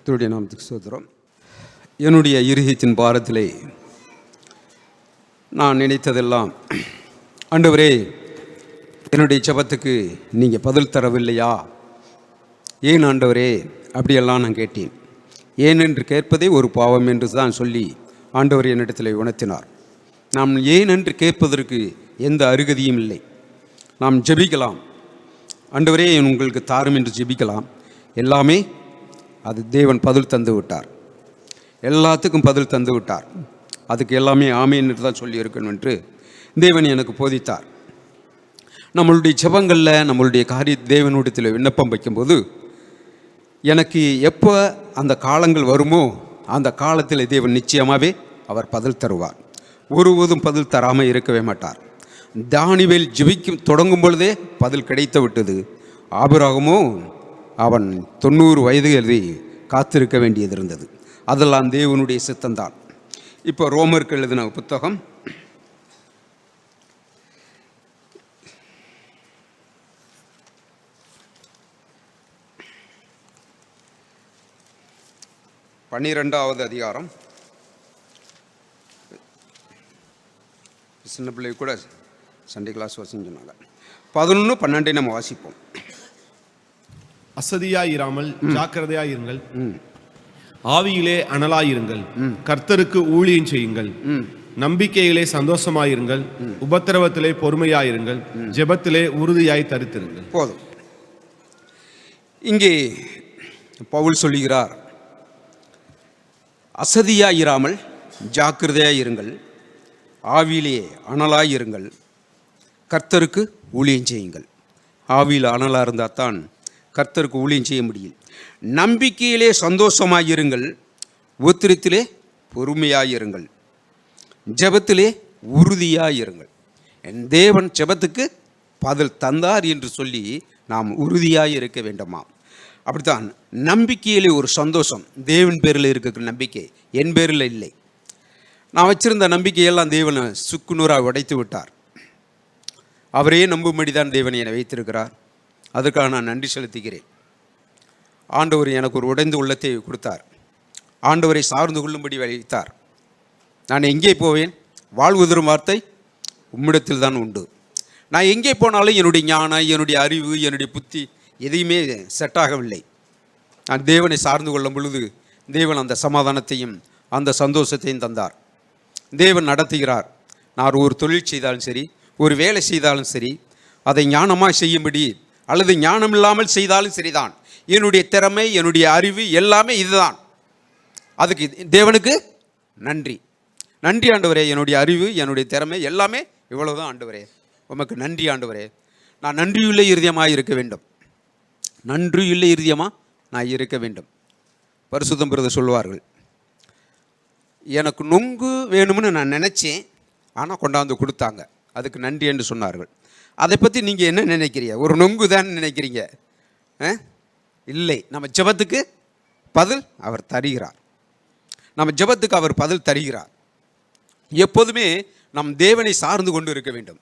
கர்த்தருடைய நாமத்துக்கு ஸ்தோத்திரம். என்னுடைய இருதயத்தின் பாரத்திலே நான் நினைத்ததெல்லாம், ஆண்டவரே, என்னுடைய ஜெபத்துக்கு நீங்கள் பதில் தரவில்லையா? ஏன் ஆண்டவரே? அப்படியெல்லாம் நான் கேட்டேன். ஏன் என்று கேட்பதே ஒரு பாவம் என்று தான் சொல்லி ஆண்டவர் என்னிடத்தில் உணர்த்தினார். நாம் ஏன் என்று கேட்பதற்கு எந்த அருகதியும் இல்லை. நாம் ஜெபிக்கலாம், ஆண்டவரே உங்களுக்கு தாரும் என்று ஜெபிக்கலாம். எல்லாமே அது தேவன் பதில் தந்து விட்டார். எல்லாத்துக்கும் பதில் தந்து விட்டார். அதுக்கு எல்லாமே ஆமேன் என்று தான் சொல்லி இருக்கணும் என்று தேவன் எனக்கு போதித்தார். நம்மளுடைய ஜெபங்களில் நம்மளுடைய தேவனுடைய விண்ணப்பம் வைக்கும்போது எனக்கு எப்போ அந்த காலங்கள் வருமோ அந்த காலத்தில் தேவன் நிச்சயமாகவே அவர் பதில் தருவார். ஒருவதும் பதில் தராமல் இருக்கவே மாட்டார். தானியேல் ஜெபிக்கும் தொடங்கும் பொழுதே பதில் கிடைத்து விட்டது. ஆபிரகாமோ அவன் 90 வயது காத்திருக்க வேண்டியது இருந்தது. அதெல்லாம் தேவனுடைய சித்தம்தான். இப்போ ரோமருக்கு எழுதின புத்தகம் 12வது அதிகாரம். சின்ன பிள்ளை கூட சண்டே கிளாஸ் வசனம் சொன்னாங்க. 11-12 நம்ம வாசிப்போம். அசதியாயிராமல் ஜாக்கிரதையாயிருங்கள், ஆவியிலே அனலாயிருங்கள், கர்த்தருக்கு ஊழியம் செய்யுங்கள், நம்பிக்கையிலே சந்தோஷமாயிருங்கள், உபத்திரவத்திலே பொறுமையாயிருங்கள், ஜெபத்திலே உறுதியாய் தரித்திருங்கள். போதும். இங்கே பவுல் சொல்லுகிறார், அசதியாயிராமல் ஜாக்கிரதையாயிருங்கள், ஆவியிலே அனலாயிருங்கள், கர்த்தருக்கு ஊழியம் செய்யுங்கள். ஆவியில் அனலாக இருந்தால் தான் கர்த்தருக்கு ஊழியம் செய்ய முடியும். நம்பிக்கையிலே சந்தோஷமாயிருங்கள், உத்திரத்திலே பொறுமையாயிருங்கள், ஜெபத்திலே உறுதியாயிருங்கள். என் தேவன் ஜெபத்துக்கு பதில் தந்தார் என்று சொல்லி நாம் உறுதியாக இருக்க வேண்டுமா? அப்படித்தான் நம்பிக்கையிலே ஒரு சந்தோஷம். தேவன் பேரில் இருக்கிற நம்பிக்கை என் பேரில் இல்லை. நான் வச்சிருந்த நம்பிக்கையெல்லாம் தேவனை சுக்குநூறாக உடைத்து விட்டார். அவரே நம்பும்படி தான் தேவன் என்னை வைத்திருக்கிறார். அதுக்காக நான் நன்றி செலுத்துகிறேன். ஆண்டவர் எனக்கு ஒரு உடைந்த உள்ளத்தை கொடுத்தார். ஆண்டவரை சார்ந்து கொள்ளும்படி வைத்தார். நான் எங்கே போவேன்? வாழ்வதரும் வார்த்தை உம்மிடத்தில் தான் உண்டு. நான் எங்கே போனாலும் என்னுடைய ஞானம், என்னுடைய அறிவு, என்னுடைய புத்தி எதையுமே செட் ஆகவில்லை. நான் தேவனை சார்ந்து கொள்ளும் பொழுது தேவன் அந்த சமாதானத்தையும் அந்த சந்தோஷத்தையும் தந்தார். தேவன் நடத்துகிறார். நான் ஒரு தொழில் செய்தாலும் சரி, ஒரு வேலை செய்தாலும் சரி, அதை ஞானமாக செய்யும்படி அல்லது ஞானம் இல்லாமல் செய்தாலும் சரிதான். என்னுடைய திறமை, என்னுடைய அறிவு எல்லாமே இதுதான். அதுக்கு தேவனுக்கு நன்றி. நன்றி ஆண்டவரே. என்னுடைய அறிவு, என்னுடைய திறமை எல்லாமே இவ்வளவுதான் ஆண்டவரே. உமக்கு நன்றி ஆண்டவரே. நான் நன்றியுள்ள இருதயமாக இருக்க வேண்டும். நன்றியுள்ள இருதயமாக நான் இருக்க வேண்டும். பரிசுத்தம் பிரதர் சொல்லுவார்கள், எனக்கு நொங்கு வேணும்னு நான் நினச்சேன், ஆனால் கொண்டாந்து கொடுத்தாங்க, அதுக்கு நன்றி என்று சொன்னார்கள். அதை பற்றி நீங்கள் என்ன நினைக்கிறீங்க? ஒரு நொங்கு தான் நினைக்கிறீங்க? இல்லை. நம்ம ஜெபத்துக்கு பதில் அவர் தருகிறார். நம்ம ஜெபத்துக்கு அவர் பதில் தருகிறார். எப்போதுமே நம் தேவனை சார்ந்து கொண்டு இருக்க வேண்டும்.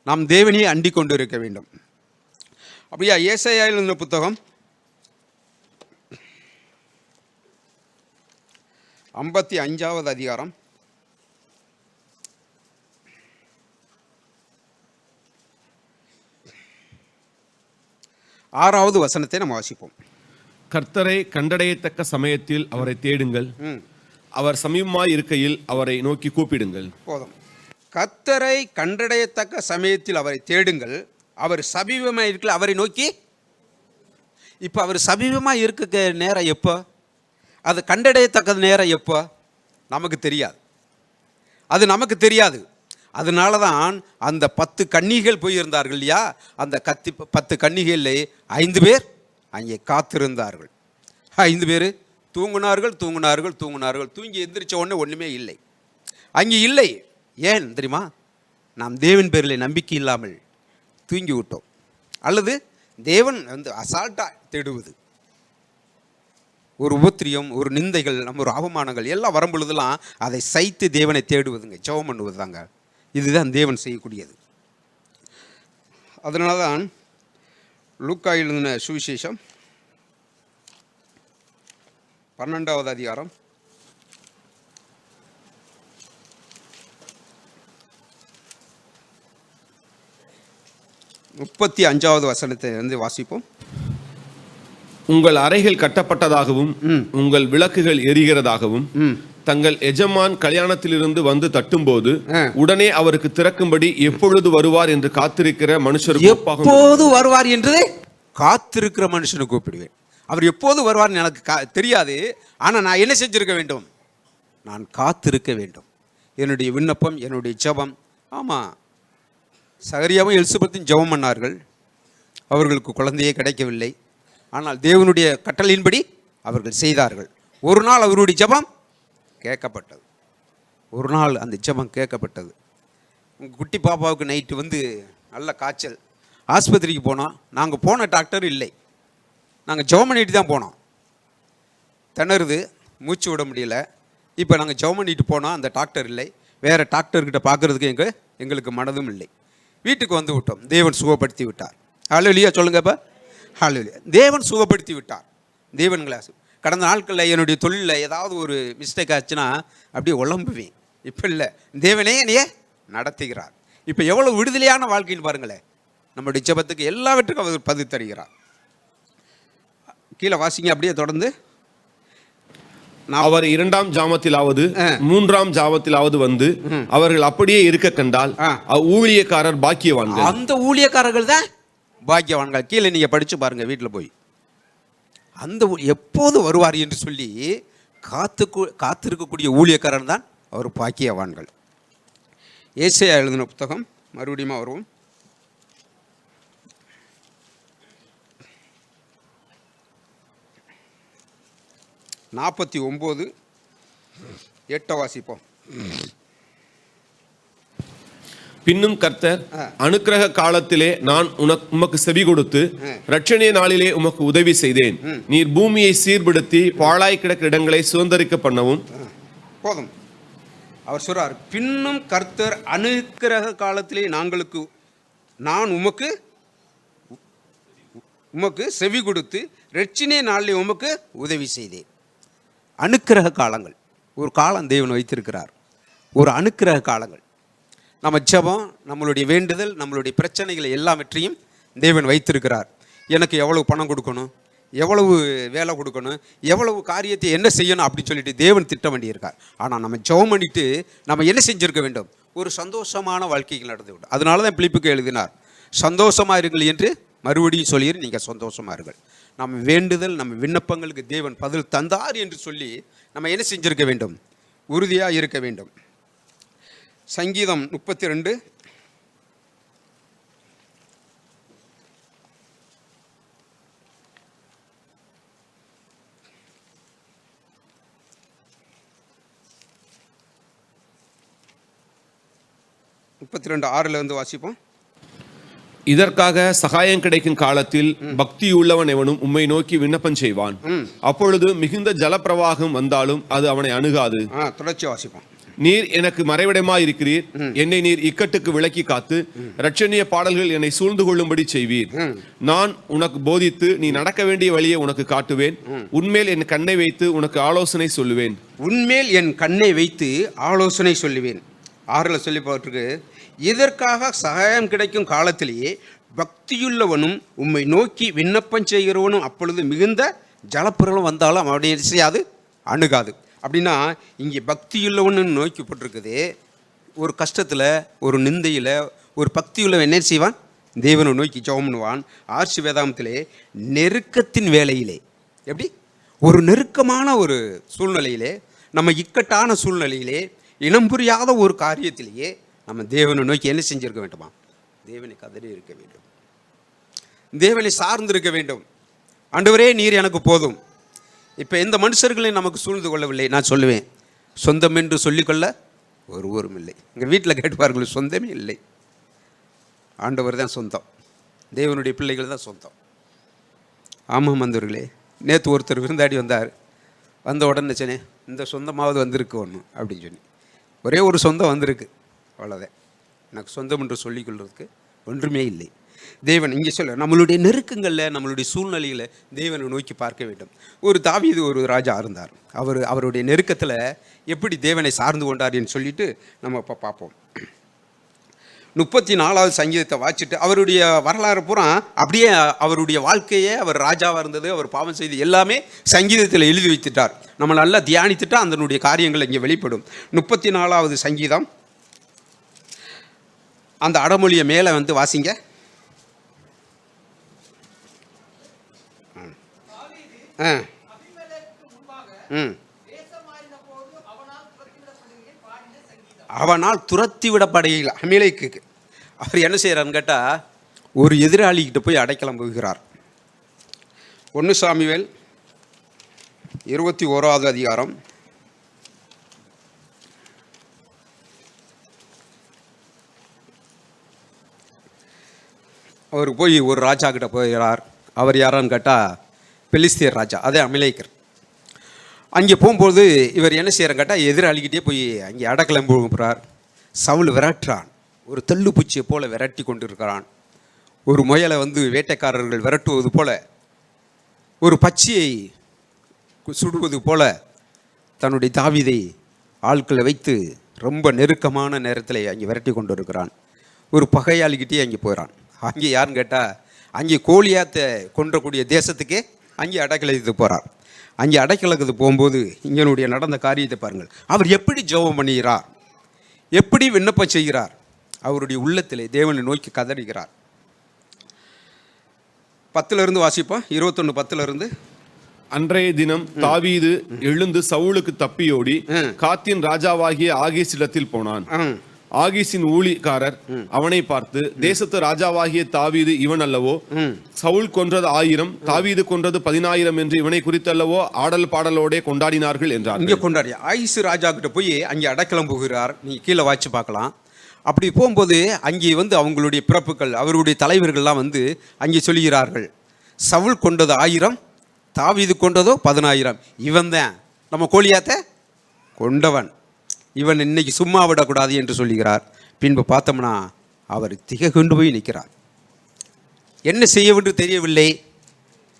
நாம் தேவனையே அண்டி கொண்டு இருக்க வேண்டும். அப்படியா? ஏசாயாவில் இருந்த புத்தகம் 55வது அதிகாரம் 6வது வசனத்தை நம்ம வாசிப்போம். கர்த்தரை கண்டடையத்தக்க சமயத்தில் அவரை தேடுங்கள், அவர் சமீபமாய் இருக்கையில் அவரை நோக்கி கூப்பிடுங்கள். போதும். கர்த்தரை கண்டடையத்தக்க சமயத்தில் அவரை தேடுங்கள், அவர் சமீபமாக இருக்கல அவரை நோக்கி. இப்போ அவர் சமீபமாக இருக்க நேரம் எப்போ? அது கண்டடையத்தக்க நேரம் எப்போ? நமக்கு தெரியாது. அது நமக்கு தெரியாது. அதனால தான் அந்த 10 கன்னிகள் போயிருந்தார்கள் இல்லையா? அந்த 10 கன்னிகளில் 5 பேர் அங்கே காத்திருந்தார்கள். 5 பேர் தூங்கினார்கள். தூங்கி எந்திரிச்ச உடனே ஒன்றுமே இல்லை, அங்கே இல்லை. ஏன் தெரியுமா? நாம் தேவன் பேரில் நம்பிக்கை இல்லாமல் தூங்கி விட்டோம். அல்லது தேவன் அசால்ட்டாக தேடுவது, ஒரு உபத்திரியம், ஒரு நிந்தைகள், நம்ம ஒரு அவமானங்கள் எல்லாம் வரும் பொழுதுலாம் அதை சைத்து தேவனை தேடுவதுங்க, ஜெபம் பண்ணுவது தாங்க. இதுதான் தேவன் செய்யக்கூடியது. அதனால தான் லூக்கா எழுதின சுவிசேஷம் 12வது அதிகாரம் 35வது வசனத்தை வந்து வாசிப்போம். உங்கள் அறைகள் கட்டப்பட்டதாகவும் உங்கள் விளக்குகள் எரிகிறதாகவும் தங்கள் எஜமான் கல்யாணத்திலிருந்து வந்து தட்டும்போது உடனே அவருக்கு திறக்கும்படி எப்பொழுது வருவார் என்று காத்திருக்கிற மனுஷருக்கு எப்போது வருவார் என்று காத்திருக்கிற மனுஷனை கூப்பிடுவேன். அவர் எப்போது வருவார்னு எனக்கு தெரியாது. ஆனால் நான் என்ன செஞ்சிருக்க வேண்டும்? நான் காத்திருக்க வேண்டும். என்னுடைய விண்ணப்பம், என்னுடைய ஜெபம். ஆமாம், சகரியாவும் எலிசபெத்தும் ஜெபம் பண்ணார்கள். அவர்களுக்கு குழந்தையே கிடைக்கவில்லை. ஆனால் தேவனுடைய கட்டளையின்படி அவர்கள் செய்தார்கள். ஒரு நாள் அவருடைய ஜெபம் கேட்கப்பட்டது. ஒரு நாள் அந்த ஜெபம் கேட்கப்பட்டது. உங்கள் குட்டி பாப்பாவுக்கு நைட்டு வந்து நல்ல காய்ச்சல். ஆஸ்பத்திரிக்கு போனோம். நாங்கள் போன டாக்டர் இல்லை. நாங்கள் ஜெபம் பண்ணிட்டு தான் போனோம். திணறுது, மூச்சு விட முடியல. இப்போ நாங்கள் ஜெபம் பண்ணிட்டு போனோம். அந்த டாக்டர் இல்லை. வேறு டாக்டர்கிட்ட பார்க்குறதுக்கு எங்களுக்கு மனதும் இல்லை. வீட்டுக்கு வந்து விட்டோம். தேவன் சுகப்படுத்தி விட்டார். ஹல்லேலூயா சொல்லுங்க. இப்போ ஹல்லேலூயா. தேவன் சுகப்படுத்தி விட்டார். தேவன் கிளாஸ். கடந்த நாட்களில் என்னுடைய தொழிலில் ஏதாவது ஒரு மிஸ்டேக் ஆச்சுன்னா அப்படியே உழம்புவேன். இப்போ இல்லை, தேவனே என்னையே நடத்துகிறார். இப்போ எவ்வளோ விடுதலையான வாழ்க்கைன்னு பாருங்களேன். நம்முடைய ஜெபத்துக்கு எல்லாவற்றுக்கும் அவர் பதில் தருகிறார். கீழே வாசிங்க அப்படியே தொடர்ந்து. அவர் 2ஆம் ஜாமத்திலாவது 3ஆம் ஜாமத்திலாவது வந்து அவர்கள் அப்படியே இருக்க கண்டால் ஊழியக்காரர் பாக்கியவான்கள். அந்த ஊழியக்காரர்கள் தான் பாக்கியவான்கள். கீழே நீங்க படிச்சு பாருங்க வீட்டில் போய். அந்த எப்போது வருவார் என்று சொல்லி காத்திருக்கக்கூடிய ஊழியக்காரன் தான் அவர் பாக்கியவான்கள். ஏசாயா எழுதின புத்தகம், மறுபடியும் வருவோம். நாற்பத்தி 9:8 வாசிப்போம். பின்னும் கர்த்தர் அனுக்கிரக காலத்திலே நான் உமக்கு செவி கொடுத்து இரட்சணிய நாளிலே உமக்கு உதவி செய்தேன். நீர் பூமியை சீர்படுத்தி பாழாய் கிடக்கிற இடங்களை சுதந்தரிக்க பண்ணவும். போதும். அவர் சொல்றார், பின்னும் கர்த்தர் அனுக்கிரக காலத்திலே நான் உமக்கு செவி கொடுத்து இரட்சணிய நாளிலே உமக்கு உதவி செய்தேன். அனுக்கிரக காலங்கள், ஒரு காலம் தேவன் வைத்திருக்கிறார். ஒரு அனுக்கிரக காலங்கள். நம்ம ஜெபம், நம்மளுடைய வேண்டுதல், நம்மளுடைய பிரச்சனைகளை எல்லாவற்றையும் தேவன் வைத்திருக்கிறார். எனக்கு எவ்வளவு பணம் கொடுக்கணும், எவ்வளவு வேலை கொடுக்கணும், எவ்வளவு காரியத்தை என்ன செய்யணும் அப்படி சொல்லிட்டு தேவன் திட்டம் வேண்டியிருக்கார். ஆனால் நம்ம ஜெபம் பண்ணிட்டு நம்ம என்ன செஞ்சிருக்க வேண்டும்? ஒரு சந்தோஷமான வாழ்க்கைகள் நடந்து விடும். அதனால தான் பிலிப்புக்கு எழுதினார், சந்தோஷமாக இருங்கள் என்று மறுபடியும் சொல்லிடு, நீங்கள் சந்தோஷமாக இருங்கள். நம்ம வேண்டுதல், நம்ம விண்ணப்பங்களுக்கு தேவன் பதில் தந்தார் என்று சொல்லி நம்ம என்ன செஞ்சிருக்க வேண்டும்? உறுதியாக இருக்க வேண்டும். சங்கீதம் 32 6 வாசிப்போம். இதற்காக சகாயம் கிடைக்கும் காலத்தில் பக்தியுள்ளவன் எவனும் உம்மை நோக்கி விண்ணப்பம் செய்வான். அப்பொழுது மிகுந்த ஜலப்பிரவாகம் வந்தாலும் அது அவனை அணுகாது. தொடர்ச்சி வாசிப்போம். நீர் எனக்கு மறைவிடமாய் இருக்கிறீர். என்னை நீர் இக்கட்டுக்கு விலக்கி காத்து இரட்சணிய பாடல்கள் என்னை சூழ்ந்து கொள்ளும்படி செய்வீர். நான் உனக்கு போதித்து நீ நடக்க வேண்டிய வழியை உனக்கு காட்டுவேன். உன்மேல் என் கண்ணை வைத்து உனக்கு ஆலோசனை சொல்லுவேன். உன்மேல் என் கண்ணை வைத்து ஆலோசனை சொல்லுவேன். 6 சொல்லி போட்டிருக்கு, இதற்காக சகாயம் கிடைக்கும் காலத்திலேயே பக்தியுள்ளவனும் உம்மை நோக்கி விண்ணப்பம் செய்கிறவனும் அப்பொழுது மிகுந்த ஜலப்பிரளம் வந்தாலும் அவனுடைய செய்யாது, அணுகாது. அப்படின்னா இங்கே பக்தியுள்ளவனு நோக்கப்பட்டிருக்குது. ஒரு கஷ்டத்தில், ஒரு நிந்தையில் ஒரு பக்தியுள்ளவன் என்ன செய்வான்? தேவனை நோக்கி ஜெபம் பண்ணுவான். ஆர்சி வேதாமத்திலே நெருக்கத்தின் வேளையிலே, எப்படி ஒரு நெருக்கமான ஒரு சூழ்நிலையிலே, நம்ம இக்கட்டான சூழ்நிலையிலே, இனம் புரியாத ஒரு காரியத்திலேயே நம்ம தேவனை நோக்கி என்ன செஞ்சிருக்க வேண்டுமா? தேவனை கதறி இருக்க வேண்டும். தேவனை சார்ந்திருக்க வேண்டும். ஆண்டவரே நீர் எனக்கு போதும். இப்போ எந்த மனுஷர்களையும் நமக்கு சூழ்ந்து கொள்ளவில்லை. நான் சொல்லுவேன், சொந்தம் என்று சொல்லிக்கொள்ள ஒருவரும் இல்லை. எங்கள் வீட்டில் கேட்டுப்பார்கள், சொந்தமே இல்லை. ஆண்டவர் தான் சொந்தம். தேவனுடைய பிள்ளைகள் தான் சொந்தம். ஆமாம் வந்தவர்களே, நேற்று ஒருத்தர் விருந்தாடி வந்தார். வந்த உடனே சொன்னேன், இந்த சொந்தமாவது வந்திருக்கு ஒன்று அப்படின்னு சொல்லி. ஒரே ஒரு சொந்தம் வந்திருக்கு, அவ்வளோதான். எனக்கு சொந்தம் என்று சொல்லிக்கொள்வதற்கு ஒன்றுமே இல்லை. தேவன் இங்கே சொல்ல நம்மளுடைய நெருக்கங்களில் நம்மளுடைய சூழ்நிலையில் தேவனை நோக்கி பார்க்க வேண்டும். ஒரு தாவீது ஒரு ராஜா இருந்தார். அவருடைய நெருக்கத்தில் எப்படி தேவனை சார்ந்து கொண்டார் என்று சொல்லிட்டு நம்ம இப்போ பார்ப்போம். 34வது சங்கீதத்தை வாசிட்டு அவருடைய வரலாறு பூரா அப்படியே அவருடைய வாழ்க்கையே, அவர் ராஜாவாக இருந்தது, அவர் பாவம் செய்து எல்லாமே சங்கீதத்தில் எழுதி வைத்துட்டார். நம்ம நல்லா தியானித்துட்டா அதனுடைய காரியங்கள் இங்கே வெளிப்படும். 34வது சங்கீதம் அந்த அடமொழியை மேலே வந்து வாசிங்க. அவனால் துரத்தி விடப்படையில் அமிலேக்கு அவர் என்ன செய்கிறான்னு கேட்டால் ஒரு எதிராளிகிட்ட போய் அடைக்கலம் போகிறார். 1 சாமுவேல் 21வது அதிகாரம் 1 அவர் போய் ஒரு ராஜா கிட்ட போகிறார். அவர் யாரான்னு கேட்டால் பெலிஸ்தியர் ராஜா, அதே அமிலேக்கர். அங்கே போகும்போது இவர் என்ன செய்கிறான்னு கேட்டால் எதிராளிக்கிட்டே போய் அங்கே அடக்கலம் போகிறார். சவுல் விரட்டுறான், ஒரு தள்ளுப்பூச்சியை போல விரட்டி கொண்டு இருக்கிறான். ஒரு முயலை வந்து வேட்டைக்காரர்கள் விரட்டுவது போல, ஒரு பச்சையை சுடுவது போல தன்னுடைய தாவீதை ஆட்களை வைத்து ரொம்ப நெருக்கமான நேரத்தில் அங்கே விரட்டி கொண்டு இருக்கிறான். ஒரு பகையாளிக்கிட்டே அங்கே போகிறான். அங்கே யாருன்னு கேட்டால் அங்கே கோலியாத்தை கொன்றக்கூடிய தேசத்துக்கே அங்கே அடைக்கலத்துக்கு போகிறார். அங்கே அடைக்கலத்துக்கு போகும்போது இங்கனுடைய நடந்த காரியத்தை பாருங்கள். அவர் எப்படி ஜெபம் பண்ணுகிறார், எப்படி விண்ணப்பம் செய்கிறார், அவருடைய உள்ளத்திலே தேவனை நோக்கி கதறுகிறார். 10 வாசிப்போம். 21:10. அன்றைய தினம் தாவீது எழுந்து சவுலுக்கு தப்பியோடி காத்தின் ராஜாவாகிய ஆகீசிடத்தில் போனான். ஆகீசின் ஊழிக்காரர் அவனை பார்த்து, தேசத்து ராஜாவாகிய தாவீது இவன் அல்லவோ? சவுல் கொன்றது 1000, தாவீது கொன்றது 10000 என்று இவனை குறித்தல்லவோ ஆடல் பாடலோட கொண்டாடினார்கள் என்றார். இங்கே கொண்டாடி ஆயிசு ராஜா கிட்ட போய் அங்கே அடைக்கலம் போகிறார். நீ கீழே வாட்சி பார்க்கலாம். அப்படி போகும்போது அங்கே வந்து அவங்களுடைய பிறப்புகள், அவருடைய தலைவர்கள்லாம் வந்து அங்கே சொல்லுகிறார்கள், சவுல் கொண்டது 1000, தாவீது கொண்டதோ 10000. இவன் தான் நம்ம கோலியாத்தை கொண்டவன், இவன் இன்னைக்கு சும்மா விடக்கூடாது என்று சொல்லுகிறார். பின்பு பார்த்தோம்னா அவர் திகை போய் நிற்கிறார். என்ன செய்யவென்று தெரியவில்லை.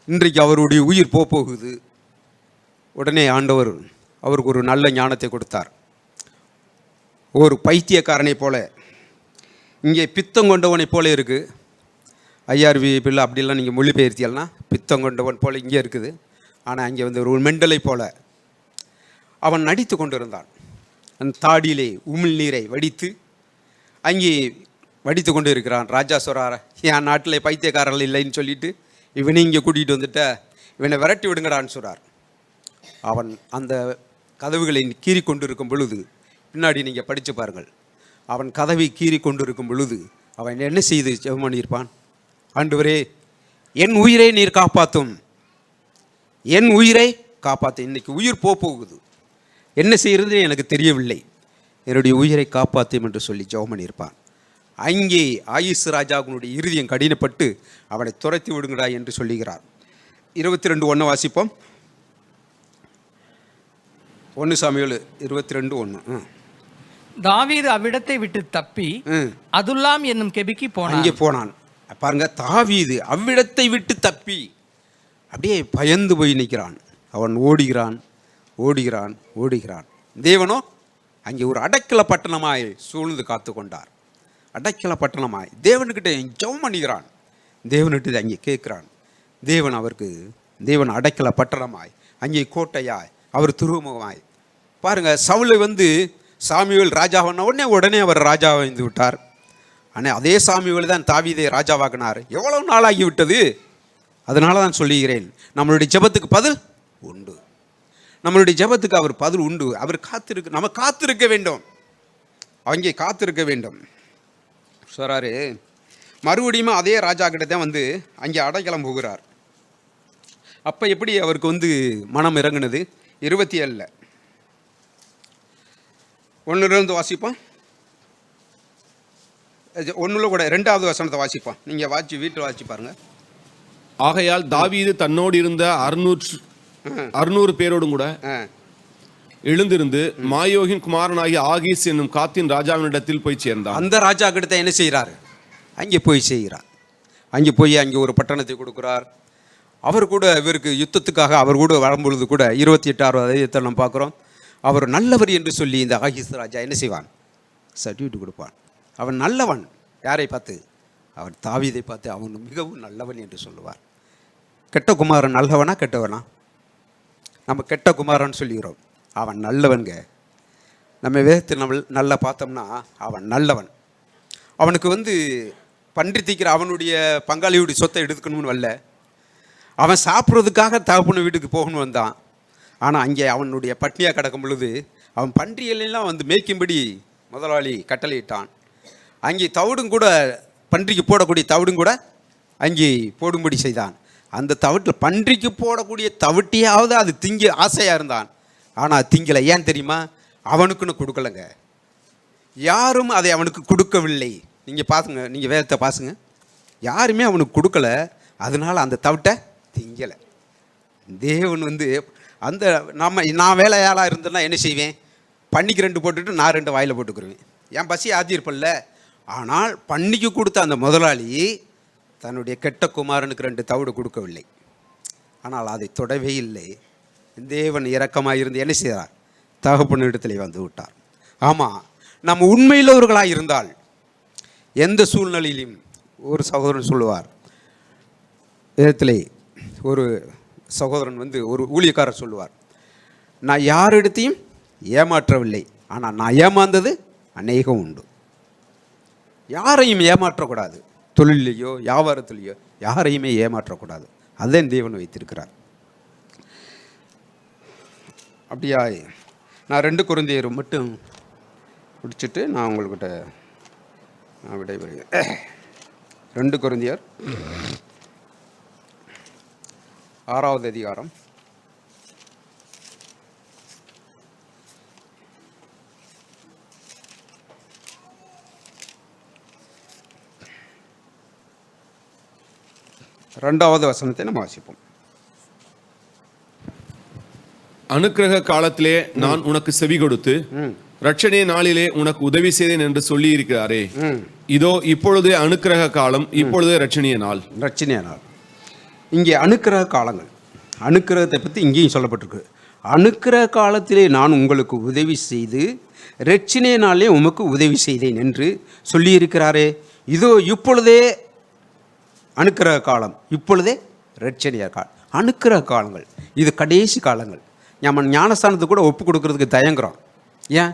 இன்றைக்கு அவருடைய உயிர் போகுது. உடனே ஆண்டவர் அவருக்கு ஒரு நல்ல ஞானத்தை கொடுத்தார். ஒரு பைத்தியக்காரனை போல, இங்கே பித்தம் கொண்டவனை போல இருக்குது. ஐஆர்வி பிள்ளை அப்படிலாம் நீங்கள் மொழிபெயர்த்தியல்னா பித்தம் கொண்டவன் போல இங்கே இருக்குது. ஆனால் அங்கே வந்து ஒரு மெண்டலை போல அவன் நடித்து கொண்டிருந்தான். அந்த தாடியிலே உமிழ் நீரை வடித்து அங்கே வடித்து கொண்டு இருக்கிறான். ராஜா சொல்கிறார், என் நாட்டில் பைத்தியக்காரர்கள் இல்லைன்னு சொல்லிட்டு இவனை இங்கே கூட்டிகிட்டு வந்துட்ட, இவனை விரட்டி விடுங்கடான்னு சொல்கிறார். அவன் அந்த கதவுகளை கீறி கொண்டு இருக்கும் பொழுது, பின்னாடி நீங்கள் படித்து பாருங்கள், அவன் கதவை கீறி கொண்டு இருக்கும் பொழுது அவன் என்ன செய்து ஜெபம் பண்ணியிருப்பான்? ஆண்டவரே, என் உயிரை நீர் காப்பாற்றும், என் உயிரை காப்பாற்றும். இன்னைக்கு உயிர் போகுது, என்ன செய்கிறது எனக்கு தெரியவில்லை, என்னுடைய உயிரை காப்பாற்றும் என்று சொல்லி ஜெபம் பண்ணியிருப்பான். அங்கே ஆயிசு ராஜாவினுடைய இருதயம் கடினப்பட்டு அவனை துரத்தி விடுங்கடா என்று சொல்லுகிறார். 22:1 வாசிப்போம். 1 சாமுவேல் 22:1. தாவீது அவ்விடத்தை விட்டு தப்பி அதுல்லாம் என்னும் கெபிக்கு போனான். அங்கே போனான். பாருங்க, தாவீது அவ்விடத்தை விட்டு தப்பி அப்படியே பயந்து போய் நிற்கிறான். அவன் ஓடுகிறான். தேவனோ அங்கே ஒரு அடைக்கல பட்டணமாய் சூழ்ந்து காத்து கொண்டார். அடைக்கல பட்டணமாய் தேவனுக்கிட்ட ஜெபம் பண்ணுகிறான். தேவன்கிட்ட அங்கே கேட்குறான். தேவன் அடைக்கல பட்டணமாய், அங்கே கோட்டையாய், அவர் துருவமாய். பாருங்க, சவுலை வந்து சாமுவேல் ராஜாவான உடனே அவர் ராஜாவாய்ந்து விட்டார். ஆனால் அதே சாமுவேல் தான் தாவீதை ராஜாவாக்கினார். எவ்வளவு நாளாகி விட்டது. அதனால தான் சொல்லுகிறேன், நம்மளுடைய ஜெபத்துக்கு பதில் உண்டு. நம்மளுடைய ஜெபத்துக்கு அவர் பதில் உண்டு. அவர் நம்ம காத்திருக்க வேண்டும். அங்கே காத்திருக்க வேண்டும் சொல்றாரு. மறுபடியும் அதே ராஜா கிட்ட தான் வந்து அங்கே அடைக்கலம் போகிறார். அப்போ எப்படி அவருக்கு வந்து மனம் இறங்குனது? 27 1 வாசிப்போம். 1 கூட 2வது வசனத்தை வாசிப்போம். நீங்கள் வீட்டில் வாசி பாருங்க. ஆகையால் தாவீது தன்னோடு இருந்த 600 பேரோடும் கூட எழுந்திருந்து மாயோகின் குமாரனாகிய ஆகீஸ் என்னும் காத்தின் ராஜாவினிடத்தில் போய் சேர்ந்தார். அந்த ராஜா கிட்ட என்ன செய்கிறார்? அங்கே போய் செய்கிறார். அங்கே போய் அங்கே ஒரு பட்டணத்தை கொடுக்குறார். அவர் கூட இவருக்கு யுத்தத்துக்காக அவர் கூட வரும்பொழுது கூட 28வது அதிகாரத்தில் நம்ம பார்க்குறோம், அவர் நல்லவர் என்று சொல்லி இந்த ஆகீஸ் ராஜா என்ன செய்வான்? சர்டிஃபிகேட் கொடுப்பான். அவன் நல்லவன். யாரை பார்த்து? அவன் தாவீதை பார்த்து அவன் மிகவும் நல்லவன் என்று சொல்லுவார். கெட்ட குமாரன் நல்லவனா கெட்டவனா? நம்ம கெட்ட குமாரன் சொல்லுகிறோம். அவன் நல்லவன்க. நம்ம வேதத்தில் நம்ம நல்லா பார்த்தோம்னா அவன் நல்லவன். அவனுக்கு பன்றி தீக்கிற அவனுடைய பங்காளியுடைய சொத்தை எடுக்கணும்னு வரல. அவன் சாப்பிட்றதுக்காக தகப்பன வீட்டுக்கு போகணும் வந்தான். ஆனால் அங்கே அவனுடைய பட்னியாக கிடக்கும் பொழுது அவன் பன்றிகளெல்லாம் மேய்க்கும்படி முதலாளி கட்டளையிட்டான். அங்கே தவிடும் கூட, பன்றிக்கு போடக்கூடிய தவிடும் கூட அங்கே போடும்படி செய்தான். அந்த தவிட்டில் பன்றிக்கு போடக்கூடிய தவிட்டியாவது அது திங்க ஆசையாக இருந்தான். ஆனால் திங்கலை. ஏன் தெரியுமா? அவனுக்குன்னு கொடுக்கலைங்க. யாரும் அதை அவனுக்கு கொடுக்கவில்லை. நீங்கள் பாருங்க, நீங்கள் வேதத்தை பாசுங்க, யாருமே அவனுக்கு கொடுக்கல. அதனால் அந்த தவிட்டை திங்கலை. தேவன் அந்த நான் வேலையாளாக இருந்தேன்னா என்ன செய்வேன்? பன்னிக்கு 2 போட்டுட்டு நான் 2 வாயில் போட்டுக்குருவேன். என் பசி ஆத்தியிருப்பல்ல. ஆனால் பன்னிக்கு கொடுத்த அந்த முதலாளி தன்னுடைய கெட்ட குமாரனுக்கு 2 தவிடு கொடுக்கவில்லை. ஆனால் அதை தொடவே இல்லை. தேவன் இரக்கமாக இருந்து என்ன செய்தார்? தகப்பன் இடத்துல வந்து விட்டார். ஆமாம், நம்ம உண்மையுள்ளவர்களாக இருந்தால் எந்த சூழ்நிலையிலும், ஒரு சகோதரன் சொல்லுவார், இடத்துல ஒரு சகோதரன் ஒரு ஊழியக்காரர் சொல்லுவார், நான் யாரிடத்தையும் ஏமாற்றவில்லை, ஆனால் நான் ஏமாந்தது அநேகம் உண்டு. யாரையும் ஏமாற்றக்கூடாது. தொழிலையோ வியாபாரத்திலையோ யாரையுமே ஏமாற்றக்கூடாது. அதான் தேவன் வைத்திருக்கிறார். அப்படியா? நான் 2 கொரிந்தியர் மட்டும் முடிச்சுட்டு நான் உங்கள்கிட்ட விடைபெறுகிறேன். 2 கொரிந்தியர் 6வது அதிகாரம் 2வது வசனத்தை நம்ம வாசிப்போம். அனுக்கிரக காலத்திலே நான் உனக்கு செவி கொடுத்து ரட்சணை நாளிலே உனக்கு உதவி செய்தேன் என்று சொல்லி இருக்கிறாரே, இதோ இப்பொழுதே அனுக்கிரக காலம், இப்பொழுதே ரட்சணிய நாள். ரட்சணிய நாள். இங்கே அனுக்கிரக காலங்கள், அனுக்கிரகத்தை பற்றி இங்கேயும் சொல்லப்பட்டிருக்கு. அனுக்கிரக காலத்திலே நான் உங்களுக்கு உதவி செய்து ரட்சணிய நாளே உமக்கு உதவி செய்தேன் என்று சொல்லியிருக்கிறாரே, இதோ இப்பொழுதே அனுக்கிரக காலம், இப்பொழுதே ரட்சணிய காலம். அனுக்கிரக காலங்கள் இது கடைசி காலங்கள். நம்ம ஞானஸ்தானத்துக்கு கூட ஒப்பு கொடுக்கறதுக்கு தயங்குறோம். ஏன்?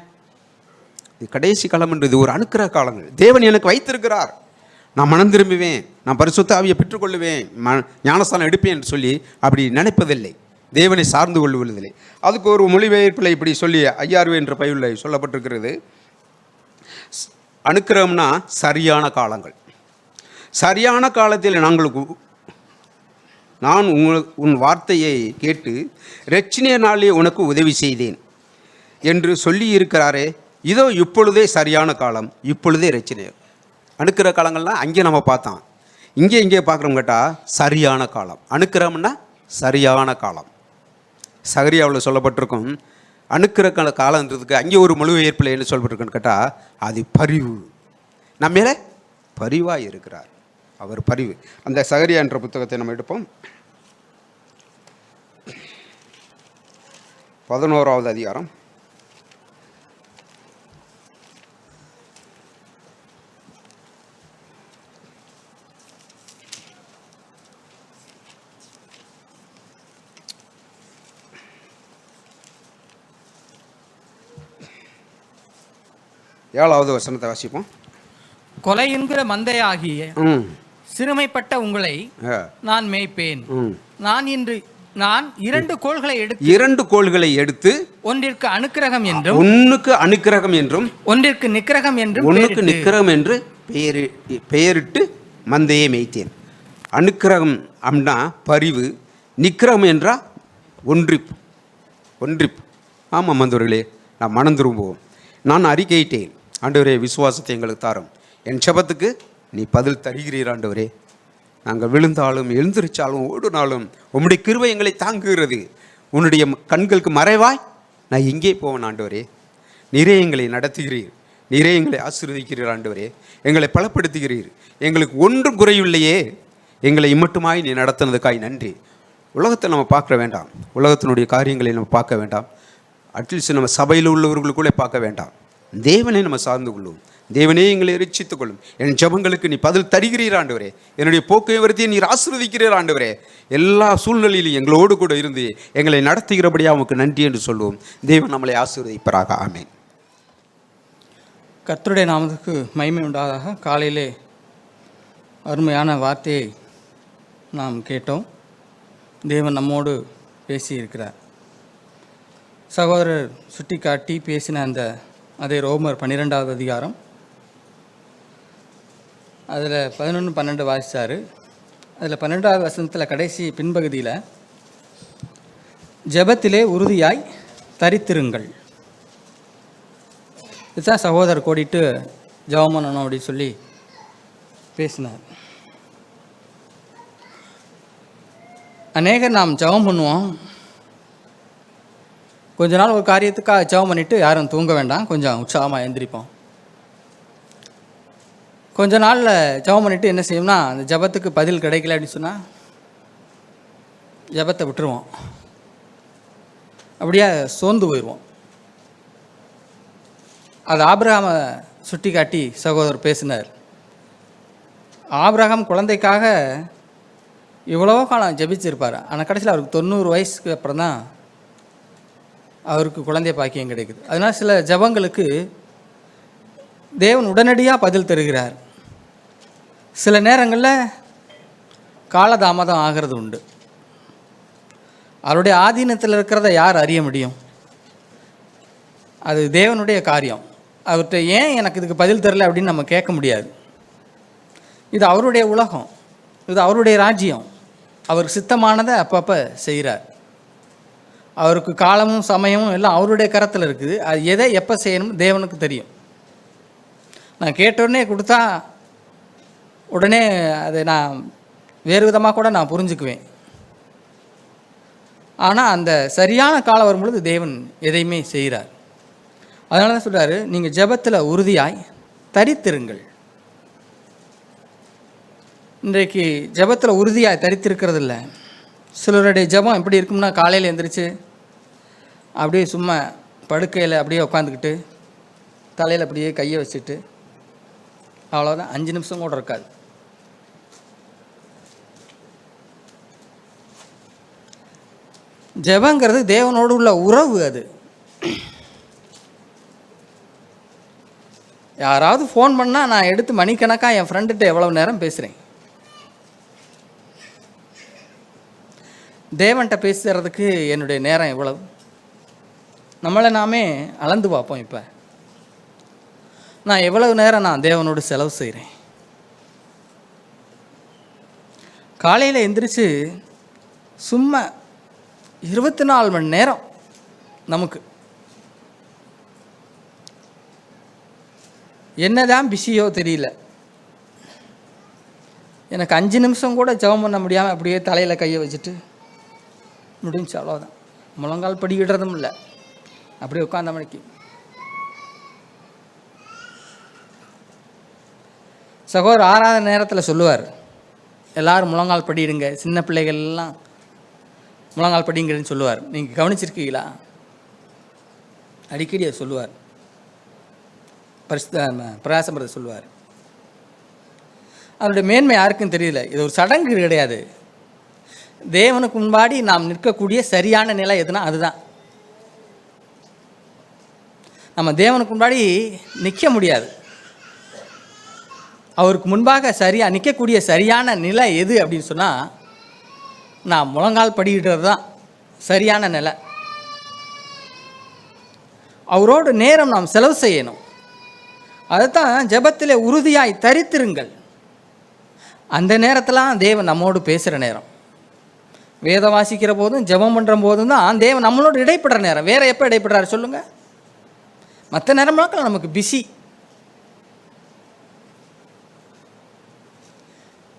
இது கடைசி காலம்ன்றது ஒரு அனுக்கிரக காலங்கள். தேவன் எனக்கு வைத்திருக்கிறார், நான் மனம் திரும்புவேன், நான் பரிசுத்த ஆவியை பெற்றுக்கொள்ளுவேன், ஞானஸ்தானம் எடுப்பேன் என்று சொல்லி அப்படி நினைப்பதில்லை. தேவனை சார்ந்து கொள்வதில்லை. அதுக்கு ஒரு மொழிபெயர்ப்பில் இப்படி சொல்லி 5 என்ற பைபிளில் சொல்லப்பட்டிருக்கிறது. அனுக்கிரகம்னா சரியான காலங்கள். சரியான காலத்தில் நான் உன் வார்த்தையை கேட்டு ரட்சணிய நாளே உனக்கு உதவி செய்தேன் என்று சொல்லி இருக்கிறாரே, இதோ இப்பொழுதே சரியான காலம், இப்பொழுதே ரட்சணிய. அனுக்கிற காலங்கள்லாம் அங்கே நம்ம பார்த்தோம். இங்கே பார்க்குறோம் கேட்டால் சரியான காலம். அனுக்கிரகம்னா சரியான காலம். சகரியாவில் சொல்லப்பட்டிருக்கும். அனுக்கிற காலன்றதுக்கு அங்கே ஒரு மொழிபெயர்ப்பில் என்ன சொல்லப்பட்டிருக்குன்னு கேட்டால் அது பரிவு. நம்மளே பரிவாக இருக்கிறார், அவர் பரிவு. அந்த சகரியா என்ற புத்தகத்தை நம்ம எடுப்போம். 11வது அதிகாரம் 7வது வசனத்தை வாசிப்போம். கொலை என்கிற மந்தையாகிய சிறுமைப்பட்ட உங்களை நான் மேய்ப்பேன். நான் 2 கோல்களை எடுத்து ஒன்றிற்கு அனுக்கிரகம் என்றும் ஒன்றிற்கு நிக்கிரகம் என்று பெயரிட்டு மந்தையை மேய்த்தேன். அனுக்கிரகம் அப்படின்னா பரிவு, நிக்கிரகம் என்றா ஒன்றிப்பு. ஆமாம் மந்தவர்களே, நான் மனம் திரும்புவோம். நான் அறிக்கையிட்டேன், ஆண்டவரே விசுவாசத்தை எங்களுக்கு தாரும், என் செபத்துக்கு நீ பதில் தருகிறீர் ஆண்டவரே. நாங்கள் விழுந்தாலும் எழுந்திருச்சாலும் ஓடுனாலும் உம்முடைய கிருபை எங்களை தாங்குகிறது. உன்னுடைய கண்களுக்கு மறைவாய் நான் எங்கே போவேன் ஆண்டவரே. நீரே எங்களை நடத்துகிறீர், நீரே எங்களை ஆசீர்வதிக்கிறீர் ஆண்டவரே. எங்களை பலப்படுத்துகிறீர், எங்களுக்கு ஒன்றும் குறைவில்லையே. எங்களை இம்மட்டுமாய் நீ நடத்தினதுக்காய் நன்றி. உலகத்தை நம்ம பார்க்க வேண்டாம், உலகத்தினுடைய காரியங்களை நம்ம பார்க்க வேண்டாம், அட்லீஸ்ட் நம்ம சபையில் உள்ளவர்களுக்குள்ளே பார்க்க வேண்டாம். தேவனை நம்ம சார்ந்து கொள்ளும். தேவனே எங்களை ரட்சித்துக் கொள்ளும். என் ஜெபங்களுக்கு நீ பதில் தருகிறீர் ஆண்டவரே. என்னுடைய போக்குவரத்தை நீர் ஆசீர்வதிக்கிறீர் ஆண்டவரே. எல்லா சூழ்நிலையிலும் எங்களோடு கூட இருந்து எங்களை நடத்துகிறபடியாக உமக்கு நன்றி என்று சொல்லுவோம். தேவன் நம்மளை ஆசீர்வதிப்பாராக. ஆமென். கர்த்தருடைய நாமத்துக்கு மகிமை உண்டாதாக. காலையிலே அருமையான வார்த்தையை நாம் கேட்டோம். தேவன் நம்மோடு பேசியிருக்கிறார். சகோதரர் சுட்டிக்காட்டி பேசின அதே ரோமர் 12வது அதிகாரம், அதில் 11, 12 வாசித்தார். அதில் 12வது வசனத்தில் கடைசி பின்பகுதியில் ஜெபத்திலே உறுதியாய் தரித்திருங்கள். இதுதான் சகோதரர் கோடிட்டு ஜெபம் பண்ணணும் அப்படின்னு சொல்லி பேசினார். அநேகர் நாம் ஜெபம் பண்ணுவோம், கொஞ்ச நாள் ஒரு காரியத்துக்காக ஜெபம் பண்ணிவிட்டு யாரும் தூங்க வேண்டாம், கொஞ்சம் உற்சாகமாக எழுந்திரிப்போம். கொஞ்ச நாளில் ஜெபம் பண்ணிவிட்டு என்ன செய்வோம்னா, அந்த ஜெபத்துக்கு பதில் கிடைக்கல அப்படின்னு சொன்னால் ஜெபத்தை விட்டுருவோம், அப்படியே சோர்ந்து போயிடுவோம். அது ஆபிரகாமை சுட்டி காட்டி சகோதரர் பேசினார். ஆபிரகாம் குழந்தைக்காக இவ்வளவோ காலம் ஜெபிச்சிருப்பார். ஆனால் கடைசியில் அவருக்கு 90 வயசுக்கு அப்புறம் தான் அவருக்கு குழந்தை பாக்கியம் கிடைக்குது. அதனால் சில ஜெபங்களுக்கு தேவன் உடனடியாக பதில் தருகிறார். சில நேரங்களில் காலதாமதம் ஆகிறது உண்டு. அவருடைய ஆதீனத்தில் இருக்கிறத யார் அறிய முடியும்? அது தேவனுடைய காரியம். அவர்கிட்ட ஏன் எனக்கு இதுக்கு பதில் தரல அப்படின்னு நம்ம கேட்க முடியாது. இது அவருடைய உலகம், இது அவருடைய ராஜ்யம். அவர் சித்தமானதை அப்பப்போ செய்கிறார். அவருக்கு காலமும் சமயமும் எல்லாம் அவருடைய கரத்தில் இருக்குது. அது எதை எப்போ செய்யணும் தேவனுக்கு தெரியும். நான் கேட்டோடனே கொடுத்தா உடனே அதை நான் வேறு விதமாக கூட நான் புரிஞ்சுக்குவேன். ஆனால் அந்த சரியான காலம் வரும்பொழுது தேவன் எதையுமே செய்கிறார். அதனால தான் சொல்கிறாரு, நீங்கள் ஜெபத்தில் உறுதியாய் தரித்திருங்கள். இன்றைக்கு ஜெபத்தில் உறுதியாய் தரித்திருக்கிறது இல்லை. சிலருடைய ஜெபம் எப்படி இருக்கும்னா, காலையில் எழுந்திரிச்சு அப்படியே சும்மா படுக்கையில் அப்படியே உட்காந்துக்கிட்டு தலையில் அப்படியே கையை வச்சுட்டு அவ்வளோதான், 5 நிமிஷம் கூட இருக்காது. ஜெபங்கிறது தேவனோடு உள்ள உறவு. அது யாராவது ஃபோன் பண்ணால் நான் எடுத்து மணிக்கணக்காக என் ஃப்ரெண்டுகிட்ட எவ்வளோ நேரம் பேசுகிறேன். தேவன்கிட்ட பேசுகிறதுக்கு என்னுடைய நேரம் எவ்வளவு? நம்மளை நாமே அளந்து பார்ப்போம். இப்போ நான் எவ்வளவு நேரம் நான் தேவனோடு செலவு செய்கிறேன்? காலையில் எந்திரிச்சு சும்மா 24 மணி நேரம் நமக்கு என்னதான் பிஸியோ தெரியல, எனக்கு 5 நிமிஷம் கூட ஜெபம் பண்ண முடியாமல் அப்படியே தலையில் கையை வச்சுட்டு முடிஞ்சு, அவ்வளோதான். முழங்கால் படிக்கிடுறதும் இல்லை, அப்படியே உட்காந்த மணிக்கு. சகோதரர் ஆராத நேரத்தில் சொல்லுவார், எல்லோரும் முழங்கால் படிடுங்க, சின்ன பிள்ளைகள் எல்லாம் முழங்கால் படிங்கிறதுன்னு சொல்லுவார். நீங்கள் கவனிச்சிருக்கீங்களா? அடிக்கடி அதை சொல்லுவார். பிரயாசம் சொல்லுவார். அதனுடைய மேன்மை யாருக்கும் தெரியல. இது ஒரு சடங்கு கிடையாது. தேவனுக்கு முன்பாடி நாம் நிற்கக்கூடிய சரியான நிலை எதுனா அதுதான். நம்ம தேவனுக்கு முன்பாடி நிற்க முடியாது. அவருக்கு முன்பாக சரியாக நிற்கக்கூடிய சரியான நிலை எது அப்படின்னு சொன்னால், நான் முழங்கால் படிக்கிட்டது தான் சரியான நிலை. அவரோடு நேரம் நாம் செலவு செய்யணும். அதுதான் ஜெபத்திலே உறுதியாய் தரித்திருங்கள். அந்த நேரத்தில் தேவன் நம்மோடு பேசுகிற நேரம். வேதம் வாசிக்கிற போதும் ஜெபம் பண்ணுற போதும் தான் தேவன் நம்மளோடு இடைப்படுற நேரம். வேறு எப்போ இடைப்படுறாரு சொல்லுங்கள்? மற்ற நேரமாக்கள் நமக்கு பிஸி.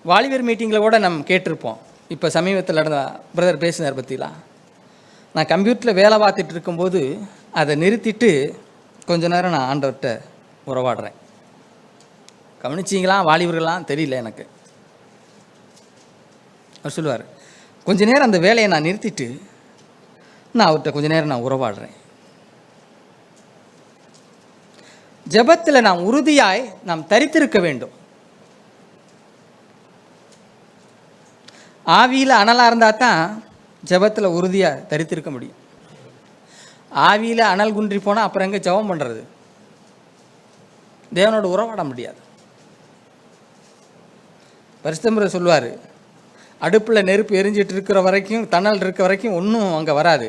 வாலிபர் மீட்டிங்கில் கூட நம்ம கேட்டிருப்போம். இப்போ சமீபத்தில் நடந்த பிரதர் பேசினார் பற்றிலாம். நான் கம்ப்யூட்டரில் வேலை பார்த்துட்டு இருக்கும்போது அதை நிறுத்திட்டு கொஞ்ச நேரம் நான் ஆண்டவர்கிட்ட உறவாடுறேன். கவனிச்சிங்களா வாலிபர்களாம்? தெரியல எனக்கு. அவர் சொல்லுவார், கொஞ்ச நேரம் அந்த வேலையை நான் நிறுத்திட்டு நான் அவர்கிட்ட கொஞ்ச நேரம் நான் உறவாடுறேன். ஜெபத்தில் நாம் உறுதியாய் நாம் தரித்திருக்க வேண்டும். ஆவியில் அனலாக இருந்தால் தான் ஜெபத்தில் உறுதியாக தரித்திருக்க முடியும். ஆவியில் அனல் குன்றி போனால் அப்புறம் எங்கே ஜெபம் பண்ணுறது? தேவனோட உறவாட முடியாது. பரிசுத்தர் சொல்லுவார், அடுப்பில் நெருப்பு எரிஞ்சிட்டு இருக்கிற வரைக்கும், தணல் இருக்கிற வரைக்கும் ஒன்றும் அங்கே வராது.